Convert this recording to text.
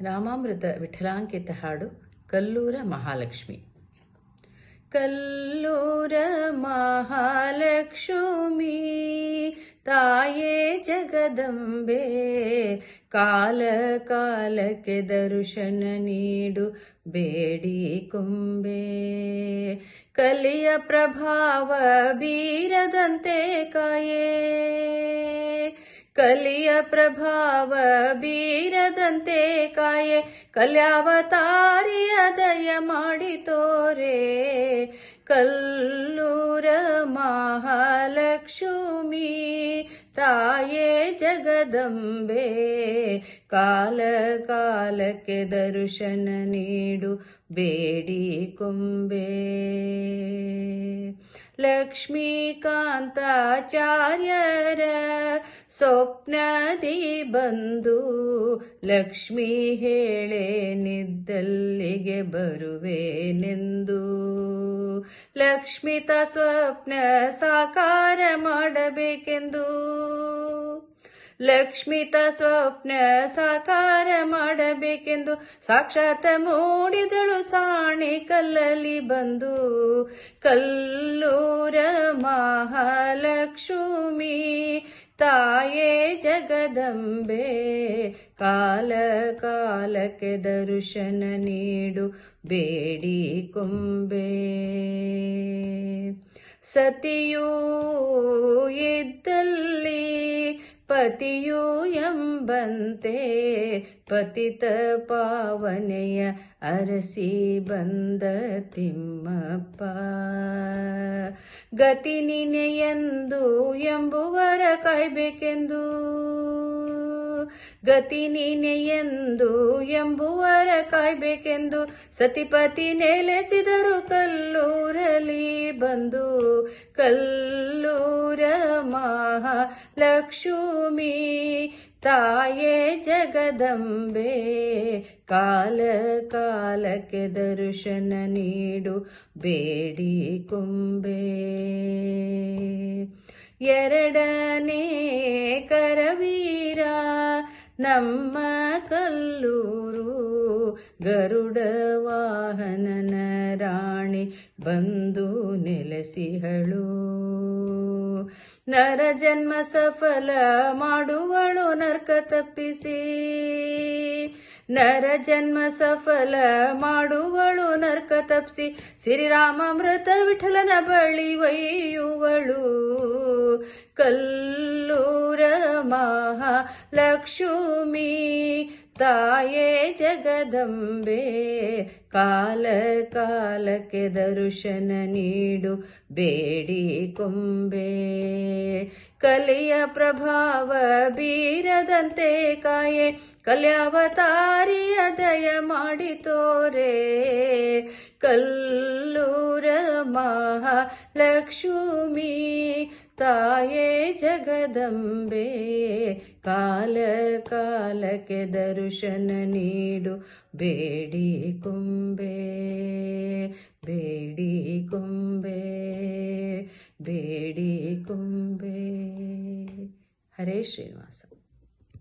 ರಾಮಾಮೃತ ವಿಠಲಾಂಕಿತ ಹಾಡು ಕಲ್ಲೂರ ಮಹಾಲಕ್ಷ್ಮಿ. ಕಲ್ಲೂರ ಮಹಾಲಕ್ಷ್ಮಿ ತಾಯೇ ಜಗದಂಬೆ, ಕಾಲ ಕಾಲಕ್ಕೆ ದರ್ಶನ ನೀಡು ಬೇಡಿ ಕೊಂಬೆ. ಕಲಿಯ ಪ್ರಭಾವ ಬೀರದಂತೆ ಕಾಯೇ, ಕಲಿಯ ಪ್ರಭಾವ ಬೀರದಂತೆ ಕಾಯೆ. ಕಲ್ಯಾವತಾರಿಯ ದಯ ಮಾಡಿ ತೋರೆ, ಕಲ್ಲೂರ ಮಹಾಲಕ್ಷ್ಮಿ ತಾಯೇ ಜಗದಂಬೆ, ಕಾಲ ಕಾಲಕ್ಕೆ ದರ್ಶನ ನೀಡು ಬೇಡಿ ಕೊಂಬೆ. ಲಕ್ಷ್ಮೀಕಾಂತಾಚಾರ್ಯರ ಸ್ವಪ್ನದಿ ಬಂದು, ಲಕ್ಷ್ಮೀ ಹೇಳೇನಿದ್ದಲ್ಲಿಗೆ ಬರುವೆನೆಂದು. ಲಕ್ಷ್ಮಿತ ಸ್ವಪ್ನ ಸಾಕಾರ ಮಾಡಬೇಕೆಂದು, ಲಕ್ಷ್ಮಿತ ಸ್ವಪ್ನ ಸಾಕಾರ ಮಾಡಬೇಕೆಂದು ಸಾಕ್ಷಾತ್ ಮೂಡಿದಳು ಸಾಣಿ ಕಲ್ಲಲ್ಲಿ ಬಂದು. ಕಲ್ಲೂರ ಮಹಾಲಕ್ಷ್ಮಿ ತಾಯೇ ಜಗದಂಬೆ, ಕಾಲ ಕಾಲಕ್ಕೆ ದರ್ಶನ ನೀಡು ಬೇಡಿ ಕೊಂಬೆ. ಸತಿಯೂ ಇದ್ದಲ್ಲಿ ಪತಿಯು ಎಂಬಂತೆ, ಪತಿತ ಪಾವನೆಯ ಅರಸಿ ಬಂದ ತಿಮ್ಮಪ್ಪ. ಗತಿ ನೀನೆಯೆಂದು ಎಂಬುವರ ಕಾಯ್ಬೇಕೆಂದು, ಗತಿ ನೀನೆಯೆಂದು ಎಂಬುವರ ಕಾಯ್ಬೇಕೆಂದು ಸತಿಪತಿ ನೆಲೆಸಿದರು ಕಲ್ಲೂರಲಿ ಬಂದು. ಕಲ್ಲೂರ ಮಹಾಲಕ್ಷ್ಮಿ ತಾಯೇ ಜಗದಂಬೆ, ಕಾಲ ಕಾಲಕ್ಕೆ ದರ್ಶನ ನೀಡು ಬೇಡಿ ಕೊಂಬೆ. ಎರಡನೇ ಕರವೀರ ನಮ್ಮ ಕಲ್ಲೂರು, ಗರುಡ ವಾಹನನ ರಾಣಿ ಬಂದು ನೆಲೆಸಿಹಳು. ನರ ಜನ್ಮ ಸಫಲ ಮಾಡುವಳು ನರ್ಕ ತಪ್ಪಿಸಿ, ನರ ಜನ್ಮ ಸಫಲ ಮಾಡುವಳು ನರ್ಕ ತಪ್ಪಿಸಿ, ಶ್ರೀರಾಮಾಮೃತ ವಿಠಲನ ಬಳಿ ಒಯ್ಯುವಳು. ಕಲ್ಲೂರ ಮಹಾಲಕ್ಷ್ಮಿ ತಾಯೇ ಜಗದಂಬೆ, ಕಾಲ ಕಾಲಕ್ಕೆ ದರ್ಶನ ನೀಡು ಬೇಡಿ ಕೊಂಬೆ. ಕಲಿಯ ಪ್ರಭಾವ ಬೀರದಂತೆ ಕಾಯೆ, ಕಲ್ಯಾವತಾರಿಯ ದಯ ಮಾಡಿ ತೋರೆ. ಕಲ್ಲೂರ ಮಹಾಲಕ್ಷ್ಮಿ ತಾಯೇ ಜಗದಂಬೆ, ಕಾಲ ಕಾಲಕ್ಕೆ ದರ್ಶನ ನೀಡು ಬೇಡಿ ಕೊಂಬೆ. ಬೇಡಿ ಕೊಂಬೆ, ಬೇಡಿ ಕೊಂಬೆ. ಹರೇ ಶ್ರೀನಿವಾಸ.